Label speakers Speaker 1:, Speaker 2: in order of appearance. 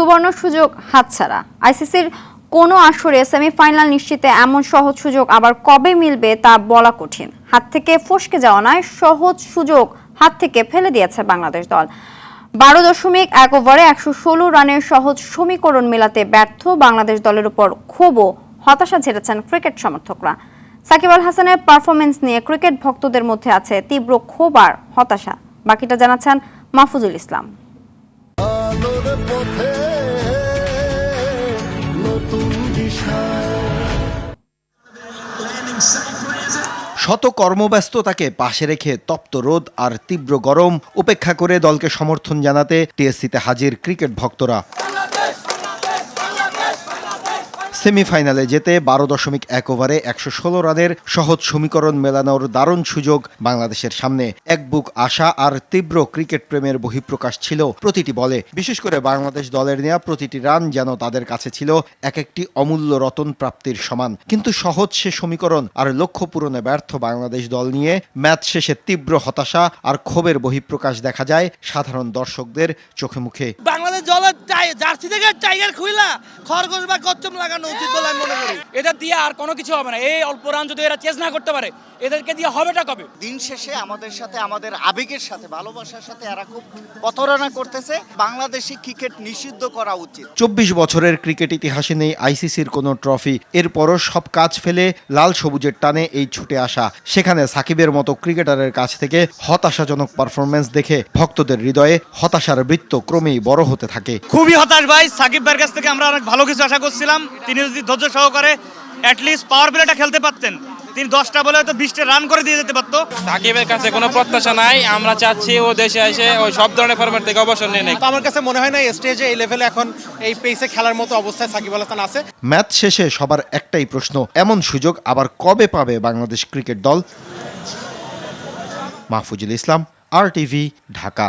Speaker 1: সুবর্ণ সুযোগ হাতছাড়া। আইসিসির কোনো আসরে সেমিফাইনাল নিশ্চিতে এমন সহজ সুযোগ আবার কবে মিলবে তা বলা কঠিন। হাত থেকে ফসকে যাওয়া নয়, সহজ সুযোগ হাত থেকে ফেলে দিয়েছে বাংলাদেশ দল। 12.1 ওভারে 116 রানের সহজ সমীকরণ মেলাতে ব্যর্থ বাংলাদেশ দলের উপর ক্ষোভ ও হতাশা ঝেড়েছেন ক্রিকেট সমর্থকরা। সাকিব আল হাসানের পারফরমেন্স নিয়ে ক্রিকেট ভক্তদের মধ্যে আছে তীব্র ক্ষোভ আর হতাশা। বাকিটা জানাচ্ছেন মাহফুজুল ইসলাম।
Speaker 2: শত কর্মব্যস্ততাকে পাশে রেখে তপ্ত রোদ আর তীব্র গরম উপেক্ষা করে দলকে সমর্থন জানাতে টিএসসিতে হাজির ক্রিকেট ভক্তরা। সেমিফাইনালে যেতে 12.1 ওভারে 116 রানের সহজ সমীকরণ মেলানোর দারুণ সুযোগ বাংলাদেশের সামনে। এক বুক আশা আর তীব্র ক্রিকেট প্রেমের বহিঃপ্রকাশ ছিল প্রতিটি বলে। বিশেষ করে বাংলাদেশ দলের নেয়া প্রতিটি রান যেন তাদের কাছে ছিল এক একটি অমূল্য রতন প্রাপ্তির সমান। কিন্তু সহজ সে সমীকরণ আর লক্ষ্য পূরণে ব্যর্থ বাংলাদেশ দল নিয়ে ম্যাচ শেষে তীব্র হতাশা আর ক্ষোভের বহিঃপ্রকাশ দেখা যায় সাধারণ দর্শকদের চোখে মুখে।
Speaker 3: বাংলাদেশ দলের জার্সি থেকে টাইগার খুইলা খরগোশ বা কচ্ছপ লাগানো উচিত বলে আমি মনে করি।
Speaker 4: এটা দিয়ে আর কোনো কিছু হবে না। এই অল্প রান যদি এরা চেস না করতে পারে, এদেরকে দিয়ে হবেটা কবে?
Speaker 5: দিন শেষে আমাদের সাথে, আমাদের আবেগের সাথে, ভালোবাসার সাথে এরা খুব প্রতারণা করতেছে। বাংলাদেশি ক্রিকেট নিষিদ্ধ করা উচিত।
Speaker 2: 24 বছরের ক্রিকেট ইতিহাসে নেই আইসিসির কোনো ট্রফি। এরপরও সব কাজ ফেলে লাল সবুজের টানে এই ছুটে আসা। সেখানে সাকিবের মতো ক্রিকেটারের কাছ থেকে হতাশাজনক পারফরমেন্স দেখে ভক্তদের হৃদয়ে হতাশার বৃত্ত ক্রমেই বড় হতে থাকে।
Speaker 3: খুবই হতাশ ভাই। সাকিব ভাইয়ের কাছ থেকে আমরা অনেক ভালো কিছু আশা করছিলাম। তিনি যদি ধৈর্য সহকারে অ্যাটলিস্ট পাওয়ার প্লেটা খেলতে পারতেন, তিনি 10টা বলে হয়তো 20টা রান করে দিয়ে যেতে পারতো।
Speaker 4: সাকিবের কাছে কোনো প্রত্যাশা নাই। আমরা চাচ্ছি ও দেশে এসে ওই সব ধরনের ফরম্যাট থেকে অবসর নিয়ে নেয়।
Speaker 6: আমার কাছে মনে হয় না এই স্টেজে এই লেভেলে এখন এই পেসে খেলার মতো অবস্থায় সাকিব আল হাসান আছে।
Speaker 2: ম্যাচ শেষে সবার একটাই প্রশ্ন, এমন সুযোগ আবার কবে পাবে বাংলাদেশ ক্রিকেট দল? মাহফুজুল ইসলাম, RTV, ঢাকা।